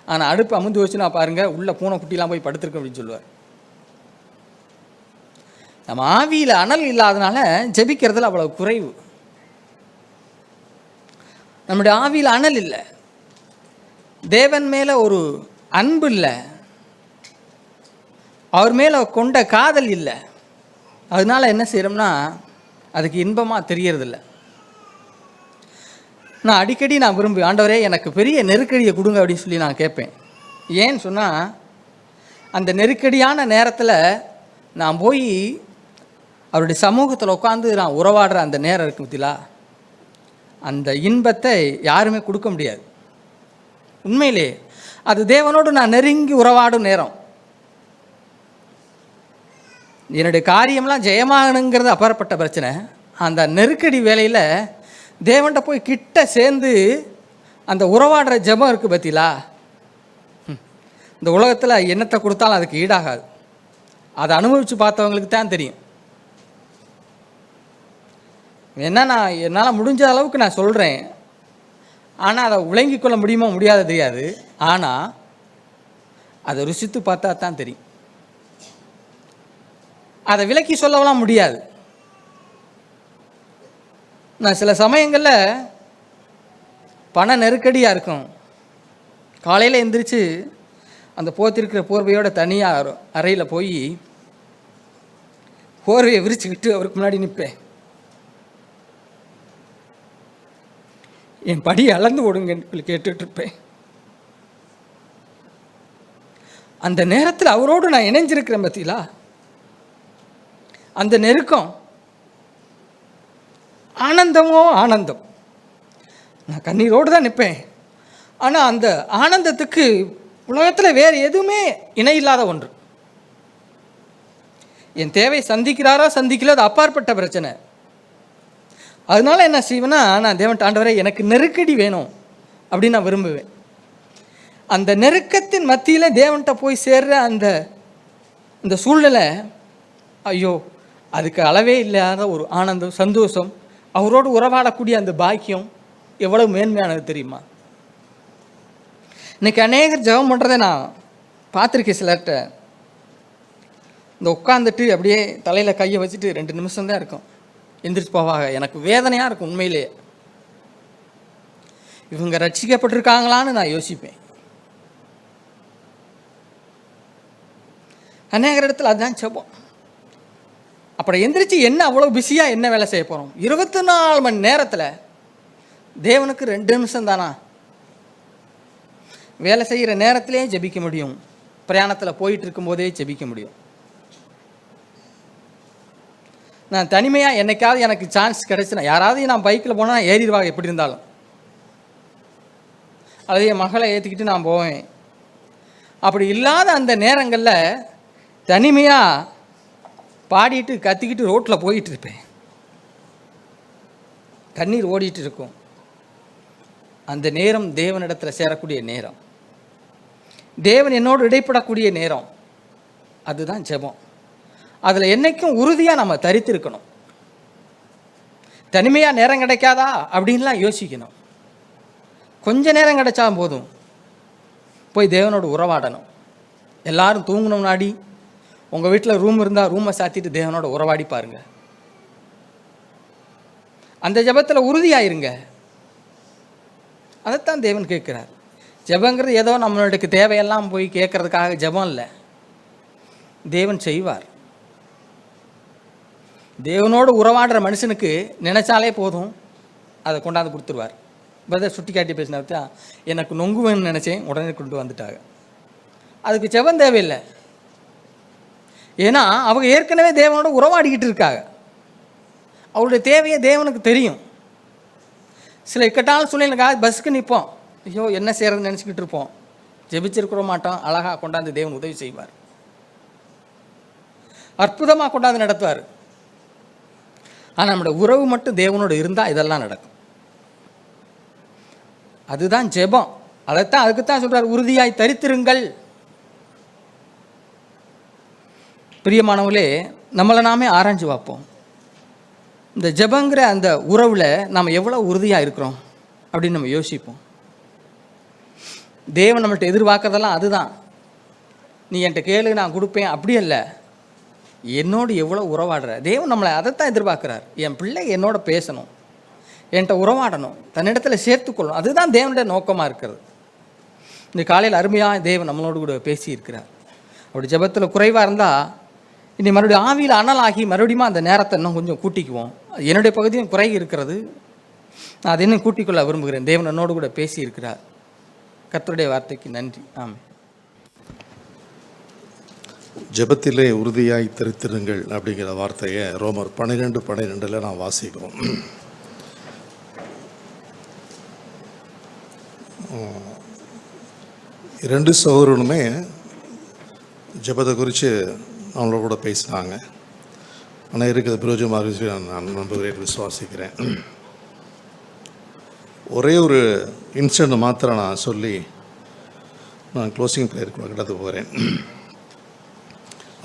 ஆனால் அடுப்பு அமுந்து வச்சுன்னா பாருங்கள், உள்ளே பூனை குட்டிலாம் போய் படுத்துருக்கு அப்படின்னு சொல்லுவார். நம்ம ஆவியில் அனல் இல்லாதனால ஜெபிக்கிறதுல அவ்வளவு குறைவு. நம்முடைய ஆவியில் அனல் இல்லை, தேவன் மேலே ஒரு அன்பு இல்லை, அவர் மேலே கொண்ட காதல் இல்லை. அதனால என்ன செய்கிறோம்னா அதுக்கு இன்பமாக தெரியறதில்ல. நான் அடிக்கடி நான் விரும்பி, ஆண்டவரே எனக்கு பெரிய நெருக்கடியை கொடுங்க அப்படின்னு சொல்லி நான் கேட்பேன். ஏன்னு சொன்னால், அந்த நெருக்கடியான நேரத்தில் நான் போய் அவருடைய சமூகத்தில் உட்காந்து நான் உறவாடுற அந்த நேரம் இருக்கு பத்திலா, அந்த இன்பத்தை யாருமே கொடுக்க முடியாது. உண்மையிலே அது தேவனோடு நான் நெருங்கி உறவாடும் நேரம். என்னுடைய காரியம்லாம் ஜெயமாகணுங்கிறது அப்பாற்பட்ட பிரச்சனை. அந்த நெருக்கடி வேலையில் தேவன்கிட்ட போய் கிட்ட சேர்ந்து அந்த உறவாடுற ஜெபம் இருக்குது பத்திலா, இந்த உலகத்தில் என்னத்தை கொடுத்தாலும் அதுக்கு ஈடாகாது. அதை அனுபவித்து பார்த்தவங்களுக்கு தான் தெரியும். என்ன, என்னால் முடிஞ்ச அளவுக்கு நான் சொல்கிறேன். ஆனால் அதை விளங்கி கொள்ள முடியுமோ முடியாத தெரியாது. ஆனால் அதை ருசித்து பார்த்தா தான் தெரியும். அதை விலக்கி சொல்லலாம் முடியாது. நான் சில சமயங்களில் பண நெருக்கடியாக இருக்கும், காலையில் எந்திரிச்சு அந்த போத்திருக்கிற போர்வையோட தனியாக அறையில் போய் போர்வையை விரிச்சுக்கிட்டு அவருக்கு முன்னாடி நிற்பேன். என் படியை அளந்து ஓடுங்கன்னு கேட்டுட்ருப்பேன். அந்த நேரத்தில் அவரோடு நான் இணைஞ்சிருக்கிறேன் பத்திலா, அந்த நெருக்கம் ஆனந்தமோ ஆனந்தம். நான் கண்ணீரோடு தான் நிற்பேன். ஆனால் அந்த ஆனந்தத்துக்கு உலகத்தில் வேறு எதுவுமே இணையில்லாத ஒன்று. என் தேவை சந்திக்கிறாரா சந்திக்கல, அது அப்பாற்பட்ட பிரச்சனை. அதனால என்ன செய்வேன்னா, நான் தேவன் ஆண்டவரே எனக்கு நெருக்கடி வேணும் அப்படின்னு நான் விரும்புவேன். அந்த நெருக்கத்தின் மத்தியில் தேவன்கிட்ட போய் சேர்ற அந்த சூழ்நிலை, ஐயோ அதுக்கு அளவே இல்லாத ஒரு ஆனந்தம், சந்தோஷம், அவரோடு உறவாடக்கூடிய அந்த பாக்கியம் எவ்வளவு மேன்மையானது தெரியுமா? இன்றைக்கி அநேகர் ஜெபம் பண்ணுறதை நான் பார்த்துருக்கேன். சிலர்கிட்ட இந்த உட்காந்துட்டு அப்படியே தலையில் கையை வச்சுட்டு 2 நிமிஷம்தான் இருக்கும், எந்திரிச்சு போவாங்க. எனக்கு வேதனையாக இருக்கும் உண்மையிலே. இவங்க ரட்சிக்கப்பட்டிருக்காங்களான்னு நான் யோசிப்பேன். அநேகர் இடத்துல அதுதான் ஜெபம். அப்புறம் எந்திரிச்சு என்ன அவ்வளோ பிஸியாக என்ன வேலை செய்ய போகிறோம்? 24 மணி நேரத்தில் தேவனுக்கு 2 நிமிஷம் தானா? வேலை செய்கிற நேரத்திலே ஜெபிக்க முடியும், பிரயாணத்தில் போயிட்டு இருக்கும்போதே ஜெபிக்க முடியும். நான் தனிமையாக என்னைக்காவது எனக்கு சான்ஸ் கிடச்சுன்னா, யாராவது நான் பைக்கில் போனால் ஏறிடுவாங்க எப்படி இருந்தாலும், அதே என் மகளை ஏற்றிக்கிட்டு நான் போவேன். அப்படி இல்லாத அந்த நேரங்களில் தனிமையாக பாடிட்டு கத்திக்கிட்டு ரோட்டில் போயிட்டு இருப்பேன். கண்ணீர் ஓடிட்டு இருக்கும். அந்த நேரம் தேவனிடத்தில் சேரக்கூடிய நேரம், தேவன் என்னோடு இடைப்படக்கூடிய நேரம், அதுதான் ஜெபம். அதில் என்றைக்கும் உறுதியாக நம்ம தரித்திருக்கணும். தனிமையாக நேரம் கிடைக்காதா அப்படின்லாம் யோசிக்கணும். கொஞ்ச நேரம் கிடைச்சா போதும், போய் தேவனோடு உறவாடணும். எல்லாரும் தூங்கணும் முன்னாடி உங்கள் வீட்டில் ரூம் இருந்தால் ரூமை சாத்திட்டு தேவனோட உறவாடி பாருங்க. அந்த ஜெபத்தில் உறுதியாயிருங்க. அதைத்தான் தேவன் கேட்குறார். ஜெபங்கிறது ஏதோ நம்மளுக்கு தேவையெல்லாம் போய் கேட்கறதுக்காக ஜெபம் இல்லை, தேவன் செய்வார். தேவனோடு உறவாடுற மனுஷனுக்கு நினைச்சாலே போதும், அதை கொண்டாந்து கொடுத்துருவார். பிரதர் சுட்டி காட்டி பேசினது, எனக்கு நொங்குவேன்னு நினச்சேன், உடனே கொண்டு வந்துட்டாங்க. அதுக்கு ஜெபம் தேவையில்லை. ஏன்னா அவங்க ஏற்கனவே தேவனோட உறவாடிக்கிட்டு இருக்காங்க. அவருடைய தேவையை தேவனுக்கு தெரியும். சில இக்கட்டான சூழ்நிலைக்காக பஸ்ஸுக்கு நிற்போம், ஐயோ என்ன செய்கிறதுன்னு நினச்சிக்கிட்டு இருப்போம், ஜெபிச்சிருக்கிற மாட்டோம். அழகாக கொண்டாந்து தேவன் உதவி செய்வார், அற்புதமாக கொண்டாந்து நடத்துவார். ஆனால் நம்மளோட உறவு மட்டும் தேவனோடு இருந்தால் இதெல்லாம் நடக்கும். அதுதான் ஜெபம். அதைத்தான் அதுக்குத்தான் சொல்றார், உறுதியாய் தரித்திருங்கள். பிரியமானவர்களே, நம்மளை நாமே ஆராய்ஞ்சு பார்ப்போம். இந்த ஜெபங்கிற அந்த உறவில் நாம் எவ்வளோ உறுதியாக இருக்கிறோம் அப்படின்னு நம்ம யோசிப்போம். தேவன் நம்மள்ட்ட எதிர்பார்க்கறதெல்லாம் அதுதான். நீ என்கிட்ட கேளு நான் கொடுப்பேன், அப்படி இல்லை. என்னோடு எவ்வளோ உறவாடுற தேவன் நம்மளை அதைத்தான் எதிர்பார்க்குறார். என் பிள்ளை என்னோட பேசணும், என்கிட்ட உறவாடணும், தன்னிடத்தில் சேர்த்துக்கொள்ளணும். அதுதான் தேவனுடைய நோக்கமாக இருக்கிறது. இந்த காலையில் அருமையாக தேவன் நம்மளோடு கூட பேசியிருக்கிறார். அப்படி ஜெபத்தில் குறைவாக இருந்தால் இனி மறுபடியும் ஆவியில் அனலாகி மறுபடியும் அந்த நேரத்தை இன்னும் கொஞ்சம் கூட்டிக்குவோம். என்னுடைய பகுதியும் குறை இருக்கிறது, நான் அதை இன்னும் கூட்டிக்கொள்ள விரும்புகிறேன். தேவன் என்னோடு கூட பேசியிருக்கிறார். கர்த்தருடைய வார்த்தைக்கு நன்றி. ஆமென். ஜெபத்திலே உறுதியாய் தரித்திருங்கள் அப்படிங்கிற வார்த்தையை ரோமர் 12:12 நான் வாசிக்கிறோம். இரண்டு சகோதரனுமே ஜெபத்தை குறித்து அவங்களோட கூட பேசினாங்க. ஆனால் இருக்கிறது பிரயோஜனமாக நான் நம்புகிறேன், விசுவாசிக்கிறேன். ஒரே ஒரு இன்சிடென்ட் மாத்திரம் நான் சொல்லி நான் க்ளோசிங் ப்ரேயருக்கு கடந்து போகிறேன்.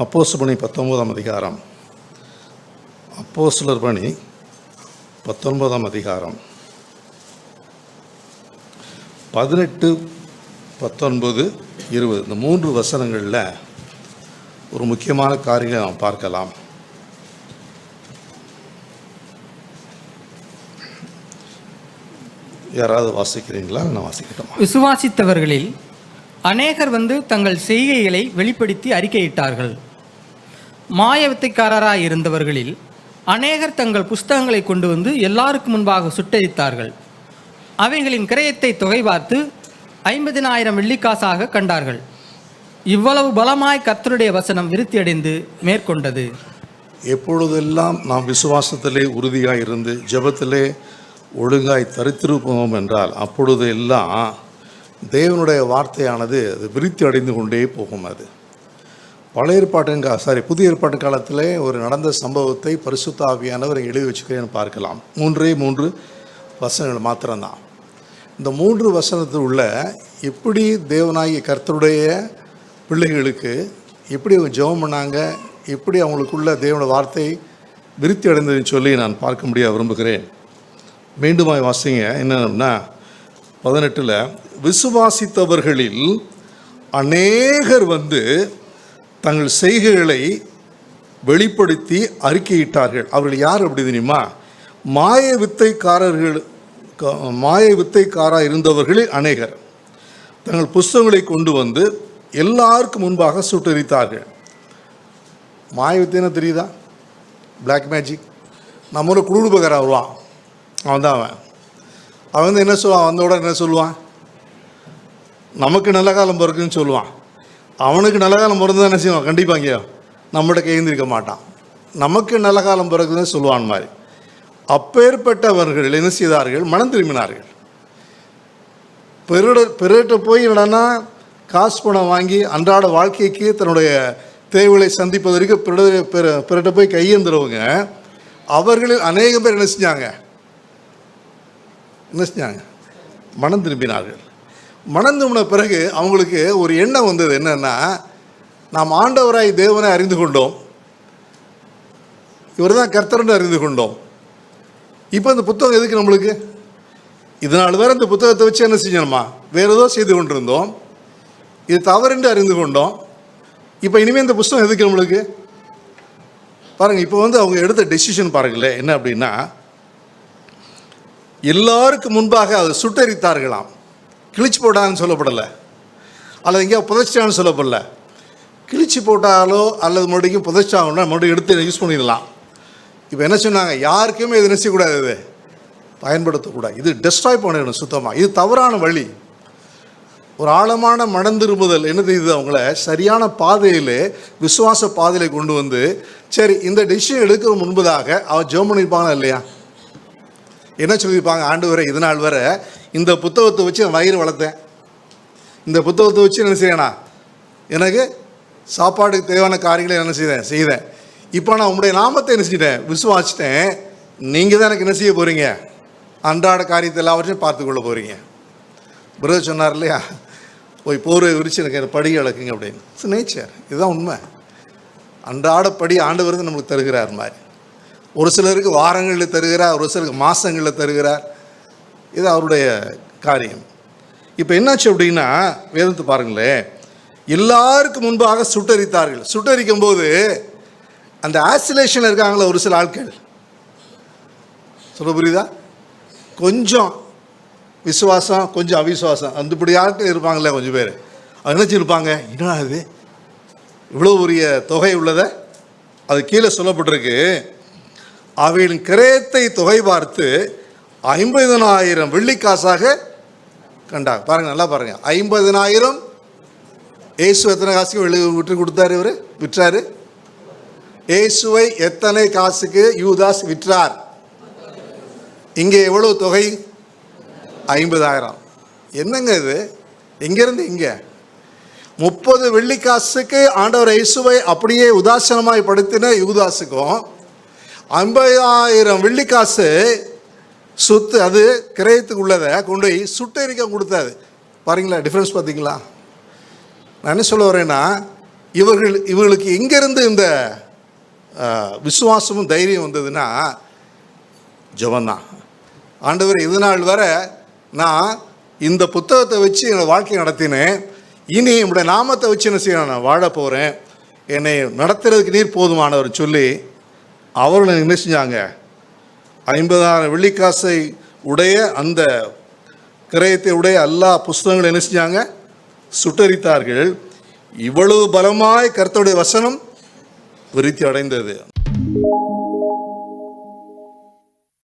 அப்போஸ்தலர் பணி 19ஆம் அதிகாரம். அப்போஸ்தலர் பணி 19ஆம் அதிகாரம் 18, 19, 20 இந்த 3 வசனங்களில் ஒரு முக்கியமான காரியங்களை நாம் பார்க்கலாம். யாராவது வாசிக்கிறீங்களா? நான் வாசிக்கிட்டோம். விசுவாசித்தவர்களில் அநேகர் தங்கள் செய்கைகளை வெளிப்படுத்தி அறிக்கையிட்டார்கள். மாய வித்தைக்காரராய் இருந்தவர்களில் அநேகர் தங்கள் புஸ்தகங்களை கொண்டு எல்லாருக்கும் முன்பாக சுட்டரித்தார்கள். அவைகளின் கிரயத்தை தொகை பார்த்து 50,000 வெள்ளிக்காசாக கண்டார்கள். இவ்வளவு பலமாய் கர்த்தருடைய வசனம் விருத்தியடைந்து மேற்கொண்டது. எப்பொழுதெல்லாம் நாம் விசுவாசத்திலே உறுதியாக இருந்து ஜெபத்திலே ஒழுங்காய் தரித்திருப்போம் என்றால் அப்பொழுது எல்லாம் தேவனுடைய வார்த்தையானது அது விருத்தி அடைந்து கொண்டே போகும். அது பழைய ஏற்பாட்டின் புதிய ஏற்பாட்டு காலத்தில் ஒரு நடந்த சம்பவத்தை பரிசுத்த ஆவியானவர் எழுதி வச்சுக்கிறேன்னு பார்க்கலாம். 3 வசனங்கள் மாத்திரம்தான். இந்த 3 வசனத்தில் உள்ள எப்படி தேவனாகிய கர்த்தருடைய பிள்ளைகளுக்கு எப்படி அவங்க ஜெபம் பண்ணாங்க, எப்படி அவங்களுக்குள்ள தேவனுடைய வார்த்தை விருத்தி அடைந்ததுன்னு சொல்லி நான் பார்க்க முடிய விரும்புகிறேன். மீண்டுமாய் வாசிங்க. என்னன்னா 18 விசுவாசித்தவர்களில் அநேகர் தங்கள் செய்கைகளை வெளிப்படுத்தி அறிக்கையிட்டார்கள். அவர்கள் யார் அப்படி தெரியுமா? மாய வித்தைக்காராக இருந்தவர்களில் அநேகர் தங்கள் புஸ்தகங்களை கொண்டு எல்லாருக்கும் முன்பாக சுட்டரித்தார்கள். மாய வித்தைன்னு தெரியுதா? Black magic. நம்ம குடும்பக்காரன் வருவான், அவன் தான் அவன் என்ன சொல்லுவான்? வந்தோட என்ன சொல்லுவான்? நமக்கு நல்ல காலம் பிறக்குன்னு சொல்லுவான். அவனுக்கு நல்ல காலம் பிறந்து என்ன செய்வான்? கண்டிப்பாக இங்கே நம்மகிட்ட கைந்திருக்க மாட்டான். நமக்கு நல்ல காலம் பிறகுன்னு சொல்லுவான் மாதிரி. அப்பேற்பட்டவர்கள் என்ன செய்தார்கள்? மனம் திரும்பினார்கள். பிறர்கிட்ட போய் என்னன்னா காசு பணம் வாங்கி அன்றாட வாழ்க்கைக்கு தன்னுடைய தேவைகளை சந்திப்பதற்கு பிறர்கிட்ட போய் கையேந்துறவங்க அவர்களில் அநேக பேர் என்ன செஞ்சாங்க? மனம் திரும்பினார்கள். மனம் திரும்பின பிறகு அவங்களுக்கு ஒரு எண்ணம் வந்தது. என்னன்னா, நாம் ஆண்டவராய் தேவனை அறிந்து கொண்டோம், இவர் தான் கர்த்தர்னு அறிந்து கொண்டோம். இப்போ இந்த புத்தகம் எதுக்கு நம்மளுக்கு? இதனால் வேறு இந்த புத்தகத்தை வச்சு என்ன செஞ்சோம்மா? வேறு ஏதோ செய்து கொண்டிருந்தோம், இது தவறுன்னு அறிந்து கொண்டோம். இப்போ இனிமேல் இந்த புத்தகம் எதுக்கு நம்மளுக்கு? பாருங்கள், இப்போ அவங்க எடுத்த டெசிஷன் பாருங்களேன். என்ன அப்படின்னா, எல்லாருக்கும் முன்பாக அதை சுட்டரித்தார்களாம். கிழிச்சு போட்டான்னு சொல்லப்படலை, அல்லது எங்கேயா புதைச்சான்னு சொல்லப்படல. கிழிச்சு போட்டாலோ அல்லது மறுபடியும் புதைச்சாங்கன்னா மறுபடியும் எடுத்து யூஸ் பண்ணிடலாம். இப்போ என்ன சொன்னாங்க? யாருக்குமே இது நினைச்சக்கூடாது, இது பயன்படுத்தக்கூடாது, இது டெஸ்ட்ராய் பண்ணிடணும் சுத்தமாக. இது தவறான வழி. ஒரு ஆழமான மனம் திரும்புதல் என்ன செய்யுது? அவங்கள சரியான பாதையில், விசுவாச பாதையில் கொண்டு சரி இந்த டெசிஷன் எடுக்கிற முன்பதாக அவன் ஜெபம் பண்ணியிருப்பாங்களா இல்லையா? என்ன சொல்லியிருப்பாங்க? ஆண்டவரே, இது நாள் வரை இந்த புத்தகத்தை வச்சு என் வயிறு வளர்த்தேன், இந்த புத்தகத்தை வச்சு என்ன செய்யணும், எனக்கு சாப்பாடுக்கு தேவையான காரியங்களை என்ன செய்தேன். இப்போ நான் உங்களுடைய நாமத்தை என்ன செஞ்சிட்டேன், விசுவாசிட்டேன். நீங்கள் தான் எனக்கு என்ன செய்ய போகிறீங்க, அன்றாட காரியத்தை எல்லாவற்றையும் பார்த்துக்கொள்ள போகிறீங்க. பிரதர் சொன்னார் இல்லையா, போய் போரை விரிச்சு எனக்கு படி இழக்குங்க அப்படின்னு. இட்ஸ் நேச்சர், இதுதான் உண்மை. அன்றாட படி ஆண்டவர் வந்து நமக்கு தருகிறார் மாதிரி. ஒரு சிலருக்கு வாரங்களில் தருகிறார், ஒரு சிலருக்கு மாதங்களில் தருகிறார். இது அவருடைய காரியம். இப்போ என்னாச்சு அப்படின்னா, வேதத்தை பாருங்களேன், எல்லாருக்கும் முன்பாக சுட்டரித்தார்கள். சுட்டரிக்கும் போது அந்த ஆசிலேஷனில் இருக்காங்களே ஒரு சில ஆட்கள், சொல்ல புரியுதா, கொஞ்சம் விசுவாசம் கொஞ்சம் அவிசுவாசம் அந்த இப்படி ஆட்கள் இருப்பாங்களே கொஞ்சம் பேர். அது நினச்சிருப்பாங்க, என்னடா இது இவ்வளோ பெரிய தொகை உள்ளதை. அது கீழே சொல்லப்பட்டிருக்கு, அவைகளின் கிரயத்தை தொகை பார்த்து 50,000 வெள்ளிக்காசாக கண்டாங்க. பாருங்கள், நல்லா பாருங்கள். 50,000 இயேசு எத்தனை காசுக்கு விட்டு கொடுத்தாரு, இவர் விற்றாரு. இயேசுவை எத்தனை காசுக்கு யூதாஸ் விற்றார்? இங்கே எவ்வளவு தொகை? 50,000. என்னங்க இது, எங்கேருந்து இங்கே 30 வெள்ளிக்காசுக்கு ஆண்டவர் இயேசுவை அப்படியே உதாசனமாய் படுத்தின யூதாஸுக்கும் 50,000 வெள்ளிக்காசு சொத்து, அது கிரயத்துக்கு உள்ளதை கொண்டு போய் சுட்டெரிக்க கொடுத்தாது. பாருங்களா டிஃப்ரென்ஸ், பார்த்தீங்களா? நான் என்ன சொல்ல வரேன்னா, இவர்களுக்கு எங்கேருந்து இந்த விசுவாசமும் தைரியம் வந்ததுன்னா, ஜெபந்தான். ஆண்டவர், இது நாள் வர நான் இந்த புத்தகத்தை வச்சு என்னோடய வாழ்க்கையை நடத்தினேன், இனி என்னுடைய நாமத்தை வச்சு என்ன செய்ய நான் வாழ போகிறேன், என்னை நடத்துறதுக்கு நீர் போதுமானவர் சொல்லி அவர்கள் என்ன செஞ்சாங்க, 50,000 வெள்ளிக்காசை உடைய அந்த கிரயத்தை உடைய எல்லா புஸ்தகங்களும் என்ன செஞ்சாங்க, சுட்டரித்தார்கள். இவ்வளவு பலமாய் கர்த்தருடைய வசனம் விருத்தி அடைந்தது.